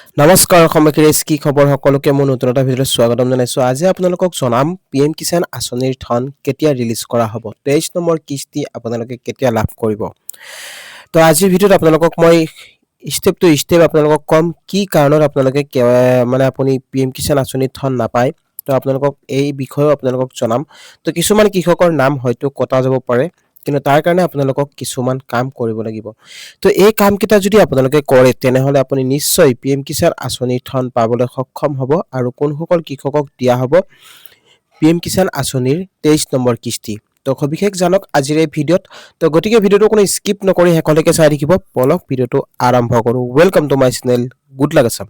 নমস্কাৰ সময়খিনিৰ কি খবৰ সকলোকে মোৰ নতুন এটা ভিডিঅ'ত স্বাগতম জনাইছো। আজি আপোনালোকক জনাম পিএম কিষাণ আঁচনিৰ ধন কেতিয়া ৰিলিজ কৰা হ'ব, 23 নম্বৰ কিস্তি আপোনালোকে কেতিয়া লাভ কৰিব। তো আজিৰ ভিডিঅ'ত আপোনালোকক মই ষ্টেপ টু ষ্টেপ আপোনালোকক কম কি কাৰণত আপোনালোকে মানে আপুনি পিএম কিষাণ আঁচনিৰ ধন নাপায়। তো আপোনালোকক এই বিষয়েও আপোনালোকক জনাম। তো কিছুমান কৃষকৰ নাম হয়তো কটা যাব পাৰে, কিন্তু তাৰ কাৰণে আপোনালোকক কিছুমান কাম কৰিব লাগিব। তো এই কামকেইটা যদি আপোনালোকে কৰে তেনেহলে আপুনি নিশ্চয় পিএম কিষাণ আঁচনিৰ ধন পাবলৈ সক্ষম হ'ব। আৰু কোনসকল কৃষকক দিয়া হ'ব পিএম কিষাণ আঁচনিৰ 23 নম্বৰ কিস্তি, তো সবিশেষ জানক আজিৰ এই ভিডিঅ'ত। তো গতিকে ভিডিঅ'টো কোনো স্কিপ নকৰি শেষলৈকে চাই থাকিব। বলক ভিডিঅ'টো আৰম্ভ কৰোঁ। Welcome to my channel good luck Assam.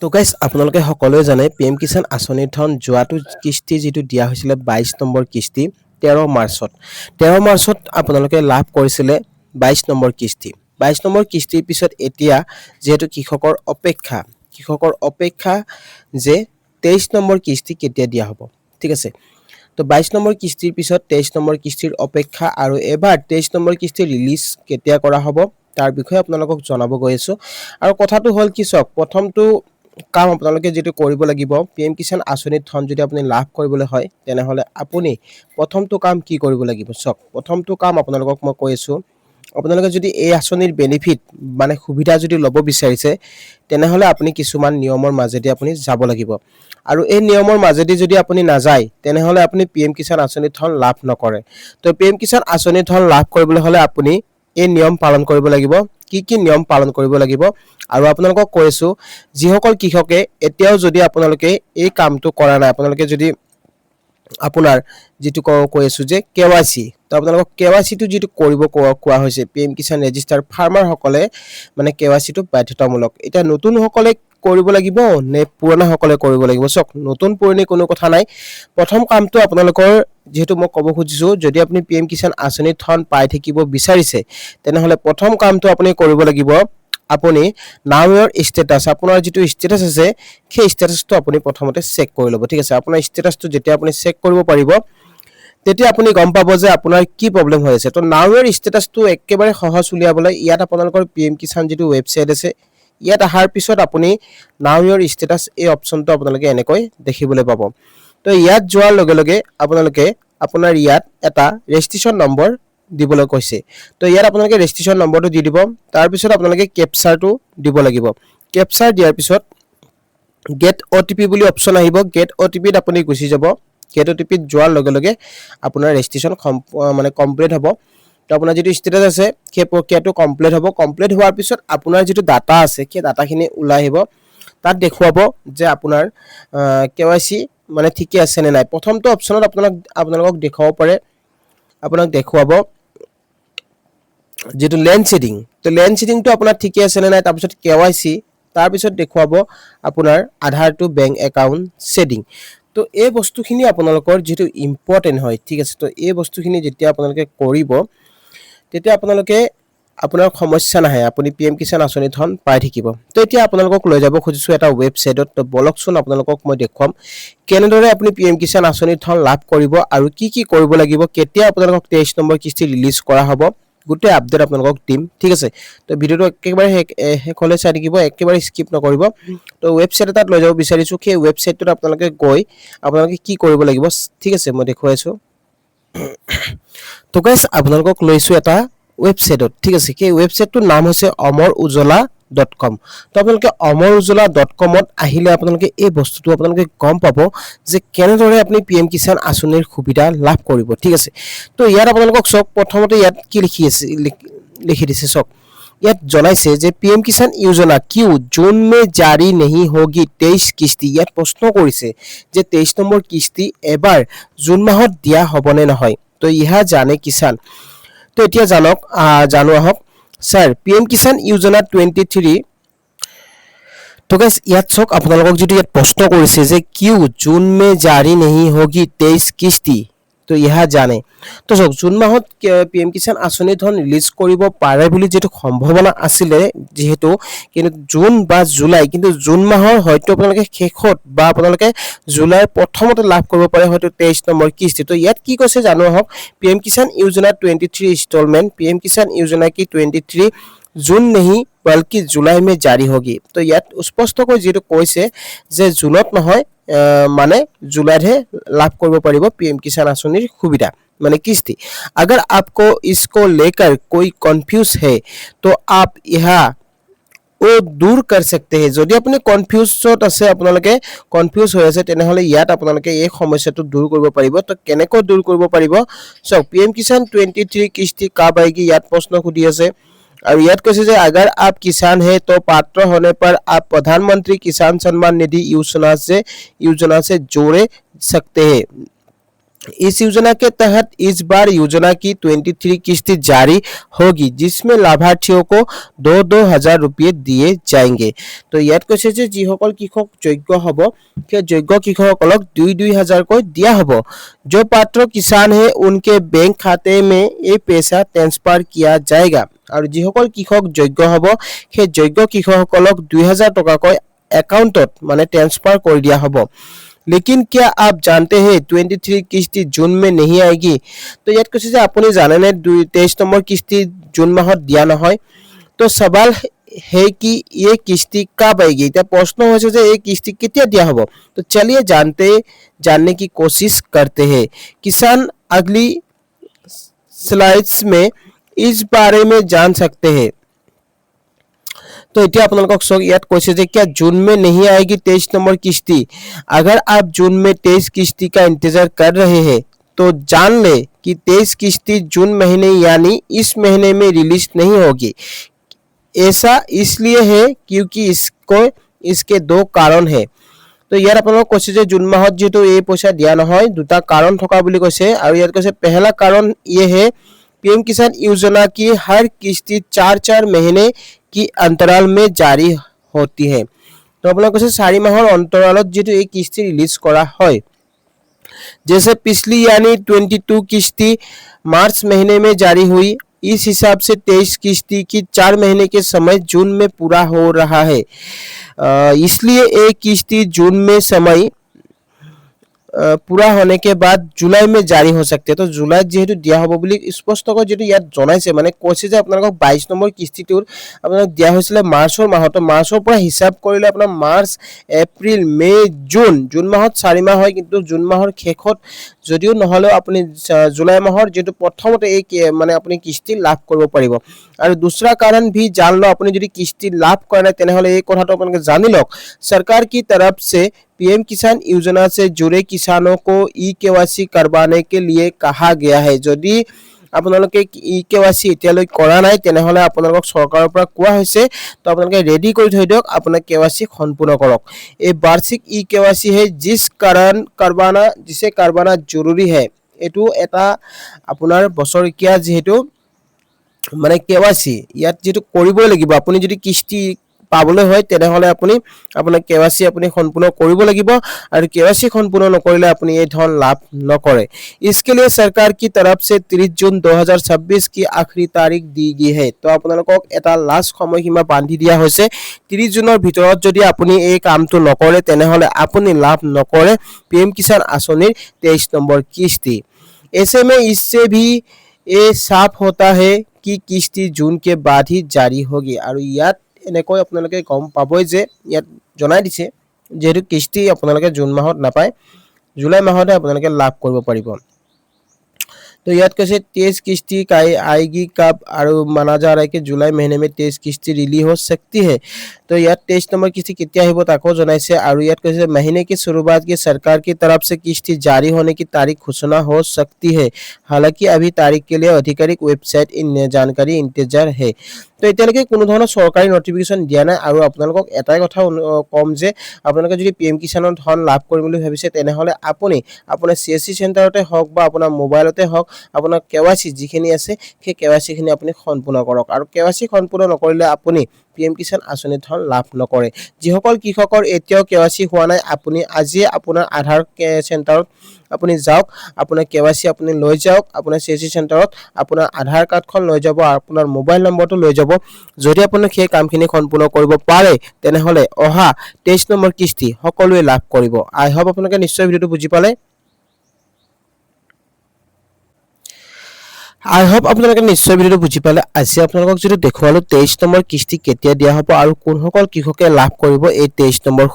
তো গাইজ আপোনালোকে সকলোৱে জানে পিএম কিষাণ আঁচনিৰ ধন যোৱাটো কিস্তি যিটো দিয়া হৈছিলে 22 নম্বৰ কিস্তি 13 মাৰ্চত আপোনালোকে লাভ কৰিছিলে 22 নম্বৰ কিস্তি। 22 নম্বৰ কিস্তিৰ পিছত এতিয়া যেহেতু কৃষকৰ অপেক্ষা যে 23 নম্বৰ কিস্তি কেতিয়া দিয়া হ'ব, ঠিক আছে। তো 22 নম্বৰ কিস্তিৰ পিছত 23 নম্বৰ কিস্তিৰ অপেক্ষা, আৰু এবাৰ 23 নম্বৰ কিস্তি ৰিলিজ কেতিয়া কৰা হ'ব তাৰ বিষয়ে আপোনালোকক জনাব গৈ আছো। আৰু কথাটো হ'ল কি, চাওক, প্ৰথমটো কাম আপোনালোকে যেটো কৰিব লাগিব, পিএম কিষাণ আঁচনিৰ ধন যদি আপুনি লাভ কৰিবলৈ হয় তেনেহলে আপুনি প্ৰথমটো কাম কি কৰিব লাগিব। চাওক, প্ৰথমটো কাম আপোনালোকক মই কৈ আছো, আপোনালোকে যদি এই আঁচনিৰ বেনিফিট মানে সুবিধা যদি ল'ব বিচাৰিছে তেনেহলে আপুনি কিছুমান নিয়মৰ মাজেদি আপুনি যাব লাগিব। আৰু এই নিয়মৰ মাজেদি যদি আপুনি নাযায় তেনেহলে আপুনি পিএম কিষাণ আঁচনিৰ ধন লাভ নকৰে। তো পিএম কিষাণ আঁচনিৰ ধন লাভ কৰিবলৈ হলে আপুনি এই নিয়ম পালন কৰিব লাগিব। কি নিয়ম পালন কৰিব লাগিব আৰু আপোনালোকক কৈছো, যিসকল কৃষকে এতিয়াও যদি আপোনালোকে এই কামটো কৰা নাই, আপোনালোকে যদি আপোনাৰ যেটো কৈ আছো যে কেৱাইসি, তো আপোনালোকক কেৱাইসিটো যেটো কৰিব কোৱা হৈছে পিএম কিষাণ ৰেজিষ্টাৰ ফাৰ্মাৰ সকলে মানে কেৱাইসিটো বাধ্যতামূলক। এতিয়া নতুন সকলে কৰিব লাগিব নে পুৰণা সকলে কৰিব লাগিব। চাওক, নতুন পুৰণি কোনো কথা নাই। প্ৰথম কামটো আপোনালোকৰ যেহেতু মই ক'ব খুজিছো, যদি আপুনি পিএম কিষাণ আঁচনিৰ ধন পাই থাকিব বিচাৰিছে তেনেহলে প্ৰথম কামটো আপুনি কৰিব লাগিব, আপুনি নাও ইয়ৰ ষ্টেটাস, আপোনাৰ যেটো ষ্টেটাস আছে সেই ষ্টেটাসটো আপুনি প্ৰথমতে চেক কৰি ল'ব, ঠিক আছে। আপোনাৰ ষ্টেটাসটো যেতিয়া আপুনি চেক কৰিব পাৰিব তেতিয়া আপুনি গম পাব যে আপোনাৰ কি প্ৰবলেম হৈ আছে। তো নাও ইয়ৰ ষ্টেটাসটো একেবাৰে সহজ উলিয়াবলৈ ইয়াত আপোনালোকৰ পিএম কিষাণ যেটো ৱেবসাইট আছে ইয়াত আহাৰ পিছত আপুনি নাও ইয়ৰ ষ্টেটাস এই অপচনটো আপোনালোকে এনেকৈ দেখিবলৈ পাব। তো ইয়াত যোৱাৰ লগে লগে আপোনালোকে আপোনাৰ ইয়াত এটা ৰেজিষ্ট্ৰেচন নম্বৰ দিবলৈ কৈছে। তো ইয়াত আপোনালোকে ৰেজিষ্ট্ৰেচন নম্বৰটো দি দিব। তাৰ পিছত আপোনালোকে কেপচাৰটো দিব লাগিব। কেপচাৰ দিয়াৰ পিছত গেট অটিপি বুলি অপচন আহিব। গেট অটিপিত আপুনি গুচি যাব। গেট অটিপিত যোৱাৰ লগে লগে আপোনাৰ ৰেজিষ্ট্ৰেচন মানে কমপ্লিট হ'ব। তো আপোনাৰ যেটো ষ্টেটাস আছে সেই প্ৰক্ৰিয়াটো কমপ্লিট হ'ব। কমপ্লিট হোৱাৰ পিছত আপোনাৰ যেটো ডাটা আছে সেই ডাটাখিনি ওলাই আহিব। তাত দেখুৱাব যে আপোনাৰ কেৱাইসি মানে ঠিকে আছে নে নাই। প্ৰথমটো অপচনত আপোনালোকক দেখাব পাৰে, আপোনাক দেখুৱাব যেটো লেন্ড শেডিং, তো লেন্ড শেডিংটো আপোনাৰ ঠিকে আছে নে নাই। তাৰপিছত কেৱাইসি, তাৰপিছত দেখুৱাব আপোনাৰ আধাৰ টু বেংক একাউণ্ট শেডিং। তো এই বস্তুখিনি আপোনালোকৰ যেটো ইম্পৰ্টেন্ট হয়, ঠিক আছে। তো এই বস্তুখিনি যেতিয়া আপোনালোকে কৰিব তেতিয়া আপোনালোকে আপোনাৰ সমস্যা নাহে, আপুনি পিএম কিষাণ আঁচনিৰ ধন পাই থাকিব। তো এতিয়া আপোনালোকক লৈ যাব খুজিছো এটা ৱেবসাইটত। তো বলকচোন আপোনালোকক মই দেখুৱাম কেনেদৰে আপুনি পিএম কিষাণ আঁচনিৰ ধন লাভ কৰিব আৰু কি কৰিব লাগিব, কেতিয়া আপোনালোকক 23 নম্বৰ কিস্তি ৰিলিজ কৰা হ'ব, গোটেই আপডেট আপোনালোকক দিম, ঠিক আছে। তো ভিডিঅ'টো একেবাৰে শেষলৈ চাই থাকিব, একেবাৰে স্কিপ নকৰিব। তো ৱেবসাইট এটাত লৈ যাব বিচাৰিছো, সেই ৱেবসাইটটোত আপোনালোকে গৈ আপোনালোকে কি কৰিব লাগিব, ঠিক আছে, মই দেখুৱাইছো। তো গাইস আপোনালোকক লৈছো এটা ৱেবসাইটত, ঠিক আছে। সেই ৱেবসাইটটোৰ নাম হৈছে amarujala.com। তো আপোনালোকে amarujala.com ত আহিলে আপোনালোকে এই বস্তুটো আপোনালোকে গম পাব যে কেনেদৰে আপুনি পিএম কিষাণ আঁচনিৰ সুবিধা লাভ কৰিব, ঠিক আছে। তো ইয়াত আপোনালোকক চাওক, প্ৰথমতে ইয়াত কি লিখি দিছে চাওক। ইয়াত জনাইছে যে পিএম কিষাণ योजना क्यों जून में जारी नहीं होगी 23 কিস্তি। ইয়াত প্ৰশ্ন কৰিছে যে 23 নম্বৰ কিস্তি এবাৰ জুন মাহত দিয়া হ'বনে নহয়। তো ইহা জানে কিষাণ। তো এতিয়া জানো আহক স্যার, পিএম কিষাণ योजना 23। তো গাইস ইয়াত চাওক, আপোনালোকক যদি ইয়াত প্ৰশ্ন কৰিছে যে क्यों जून में जारी नहीं होगी 23 কিস্তি, তো তো ইহা জানে তো চাওক জুন মাহত পিএম কিষাণ আঁচনি ধন ৰিলিজ কৰিব পাৰে বুলি যেটো সম্ভাৱনা আছিলে যেহেতু কিন্তু জুন বা জুলাই কিন্তু জুন মাহৰ হয়তো আপোনালোকে শেষত বা আপোনালোকে জুলাইৰ প্ৰথমতে লাভ কৰিব পাৰে হয়তো 23 নম্বৰ কিস্তি তো ইয়াত কি কৈছে জানো আহক पीएम किसान योजना 23 इंस्टॉलमेंट पीएम किसान योजना की 23 जून नहीं बल्कि जुलाई में जारी होगी तो यात स्पष्टকৈ যেটো কৈছে যে জুনত নহয় মানে জুলাইহে লাভ কৰিব পাৰিব पीएम किसान আঁচনিৰ সুবিধা माने किस्ती अगर आपको इसको लेकर कोई कंफ्यूज है तो आप यहाँ ओ दूर कर सकते हैं যদি আপুনি কনফিউজত আছে আপোনালোকে কনফিউজ হৈ আছে তেনেহলে ইয়াত আপোনালোকে এই সমস্যাটো দূৰ কৰিব পাৰিব তো কেনেকৈ দূৰ কৰিব পাৰিব সো पीएम किसान 23 किस्ती कब आएगी यात प्रश्न खुदी আছে और याद कैसे जे अगर आप किसान हैं तो पात्र होने पर आप प्रधानमंत्री किसान सम्मान निधि योजना से जोड़े सकते हैं इस योजना के तहत इस बार योजना की 23 किस्ती जारी होगी जिसमें लाभार्थियों को 2,000 रुपये दिए जाएंगे तो याद कैसे जे जिসকল কৃষক যোগ্য হব के যোগ্য কৃষকসকলক 2,000 को दिया হব जो पात्र किसान है उनके बैंक खाते में ये पैसा ट्रांसफर किया जाएगा और जिসকল কৃষক যোগ্য হব সেই যোগ্য কৃষকসকলক 2,000 টকাকৈ একাউন্টত মানে ट्रांसफर কৰি দিয়া হব लेकिन क्या आप जानते हैं 23 किस्ती जून में नहीं आएगी तो याद कैसे जे আপুনি জানে নে 23 নম্বৰ কিস্তি জুন মাহত দিয়া নহয় तो सवाल है कि ये किस्ती कब आएगी तो प्रश्न হৈছে যে এই কিস্তি কেতিয়া দিয়া হ'ব तो चलिए जानने की कोशिश करते हैं किसान अगली स्लाइड्स में इस बारे में जान सकते हैं तो इतना আপোনালোকক সব ইয়াত কৈছে যে क्या जून में नहीं आएगी 23 नंबर किस्ती अगर आप जून में 23 किस्ती का इंतजार कर रहे हैं तो जान ले कि 23 किस्ती जून महीने यानी इस महीने में रिलीज नहीं होगी ऐसा इसलिए है क्योंकि इसके दो कारण है तो यार আপোনালোকক কৈছে যে জুন মাহত যেটো এই পইচা দিয়া নহয় দুটা কাৰণ থকা বুলি কৈছে আৰু ইয়াত কৈছে पहला कारण ये है पीएम किसान योजना की हर किस्ती 4 महीने की अंतराल में जारी होती है तो আপোনালোক কৈছে 4 মাহৰ অন্তৰালত যেটো এই কিস্তি ৰিলিজ কৰা হয় जैसे पिछली यानी 22 किस्ती मार्च महीने में जारी हुई इस हिसाब से 23 किस्ती की 4 महीने के समय जून में पूरा हो रहा है इसलिए एक किस्ती जून में समय पूरा होने के बाद जुलाई में जारी हो सकते हैं तो जुलाई जेहेतु दिया হ'ব বুলি স্পষ্টকৈ যেটো ইয়াত জনাইছে মানে কৈছে যে আপোনালোকক 22 নম্বৰ কিস্তিটোৰ আপোনাক দিয়া হৈছিল মাৰ্চৰ মাহত মাৰ্চৰ পৰা হিসাব কৰিলে আপোনাৰ মাৰ্চ এপ্ৰিল মে জুন মাহত 4 মাহ হয় কিন্তু জুন মাহৰ শেষত যদিও নহলে আপুনি জুলাই মাহৰ যেটো প্ৰথমতে এই মানে আপুনি কিস্তি লাভ কৰিব পাৰিব আৰু दूसरा कारण भी जान लो আপুনি যদি কিস্তি লাভ কৰে না তেনেহলে এই কথাটো আপোনাক জানি লওক सरकार की तरफ से पीएम किसान योजना से जुड़े किसानों को ई-केवाईसी करवाने के लिए कहा गया है যদি আপোনালোকে ई-केवाईसी এতিয়ালৈ কৰা নাই তেনেহলে আপোনালোকক সৰকাৰৰ পৰা কোৱা হৈছে তো আপোনালোকে ৰেডি কৰি থৈ দিওক আপোনাৰ केवाईसी সম্পূৰ্ণ কৰক এই বাৰ্ষিক ई-केवाईसी है जिसे करवाना जरूरी है এটো এটা আপোনাৰ বছৰকিয়া যেহেতু মানে केवाईसी ইয়াত যেটো কৰিবই লাগিব আপুনি যদি কিস্তি পাবলৈ হয় তেনেহলে আপুনি আপোনাৰ केवाईसी আপুনি সম্পূৰ্ণ কৰিব লাগিব আৰু केवाईसी সম্পূৰ্ণ নকৰিলে আপুনি এই ধন লাভ নকৰে इसके लिए सरकार की तरफ से 30 जून 2026 की आखिरी तारीख दी गई है तो আপোনালোকক এটা লাষ্ট সময়সীমা বান্ধি দিয়া হৈছে 30 জুনৰ ভিতৰত যদি আপুনি এই কামটো নকৰে তেনেহলে আপুনি লাভ নকৰে पीएम किसान আঁচনিৰ 23 নম্বৰ কিস্তি ऐसे में इससे भी ये साफ होता है कि किस्ती जून के बाद ही जारी होगी और ইয়াত এনেকৈ আপোনালোকে গম পাবই যে ইয়াত জনাই দিছে যেহেতু কিস্তি আপোনালোকে জুন মাহত নাপায় জুলাই মাহতে আপোনালোকে লাভ কৰিব পাৰিব तो याद कैसे 23 किस्ती का आएगी कब और माना जा रहा है कि जुलाई महीने में 23 किस्ती रिलीज हो सकती है तो याद 23 नंबर किस्ती केতিয়া আহিব তাকো জনাইছে और याद कैसे महीने की शुरुआत की सरकार की तरफ से किस्ती जारी होने की तारीख घोषणा हो सकती है हालांकि अभी तारीख के लिए आधिकारिक वेबसाइट इन जानकारी इंतजार है तो এতিয়ালৈকে কোনো ধৰণৰ সৰকাৰি নটিফিকেশন দিয়া নাই আৰু আপোনালোকক এটাই কথা কম যে আপোনালোকে যদি পিএম কিষানৰ ধন লাভ কৰিম বুলি ভাবিছে তেনেহলে আপুনি আপোনাৰ সিএসসি সেন্টাৰতে হওক বা আপোনাৰ মোবাইলতে হওক আপোনাৰ কেৱাইচি যিখিনি আছে সেই কেৱাইচিখিনি আপুনি সম্পূৰ্ণ কৰক আৰু কেৱাইচি সম্পূৰ্ণ নকৰিলে আপুনি পিএম কিষাণ আঁচনিৰ ধন লাভ নকৰে যিসকল কৃষকৰ এতিয়াও কেৱাইচি হোৱা নাই আপুনি আজি আপোনাৰ আধাৰ চেণ্টাৰত আপুনি যাওক আপোনাৰ কেৱাইচি আপুনি লৈ যাওক আপোনাৰ চিএসচি চেণ্টাৰত আপোনাৰ আধাৰ কাৰ্ডখন লৈ যাব আৰু আপোনাৰ মোবাইল নম্বৰটো লৈ যাব যদি আপুনি সেই কামখিনি সম্পূৰ্ণ কৰিব পাৰে তেনেহলে অহা 23 নম্বৰ কিস্তি সকলোৱে লাভ কৰিব আই হোপ আপোনালোকে নিশ্চয় ভিডিওটো বুজি পালে I hope আপোনালোকে নিশ্চয় ভিডিওটো বুজি পালে আজি আপোনালোকক যদি দেখুৱালো 23 নম্বৰ কিস্তি কেতিয়া দিয়া হ'ব আৰু কোনসকল কৃষকে লাভ কৰিব এই 23 নম্বৰ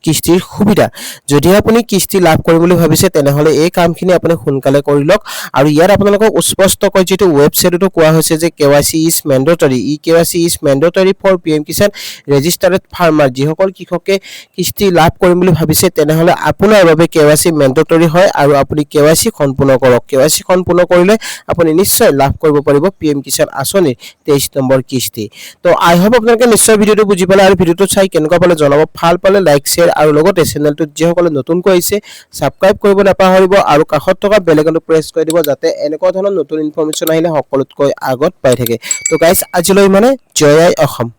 কিস্তিৰ সুবিধা যদি আপুনি কিস্তি লাভ কৰিবলৈ ভাবিছে তেনেহলে এই কামখিনি আপুনি সোনকালে কৰি লওক আৰু ইয়াত আপোনালোকক স্পষ্টকৈ যেটো ওয়েবসাইটটো কোৱা হৈছে যে KYC is mandatory KYC is mandatory for PM Kisan registered farmer যিসকল কৃষকে কিস্তি লাভ কৰিম বুলি ভাবিছে তেনেহলে আপোনাৰ বাবে কেৱাইচি মেন্ডেটৰী হয় আৰু আপুনি কেৱাইচি সম্পূৰ্ণ কৰক কেৱাইচি সম্পূৰ্ণ কৰিলে আপুনি নিশ্চয় লাভ কৰিব পাৰিব পিএম কিষাণ আঁচনিৰ 23 নম্বৰ কিস্তি তো আই হোপ আপোনালোকে নিশ্চয় ভিডিওটো বুজি পালে আৰু ভিডিওটো চাই কেনেকুৱা পালে জনাব ভাল পালে লাইক শেয়াৰ আৰু লগতে চেনেলটোত যিসকলে নতুনকৈ আহিছে সাবস্ক্ৰাইব কৰিব নাপাহৰিব আৰু কাষত থকা বেল আইকনটো প্ৰেছ কৰি দিব যাতে এনেকুৱা ধৰণৰ নতুন ইনফৰমেশ্যন আহিলে সকলোতকৈ আগত পাই থাকে তো গাইস আজিলৈ মানে জয় আই অসম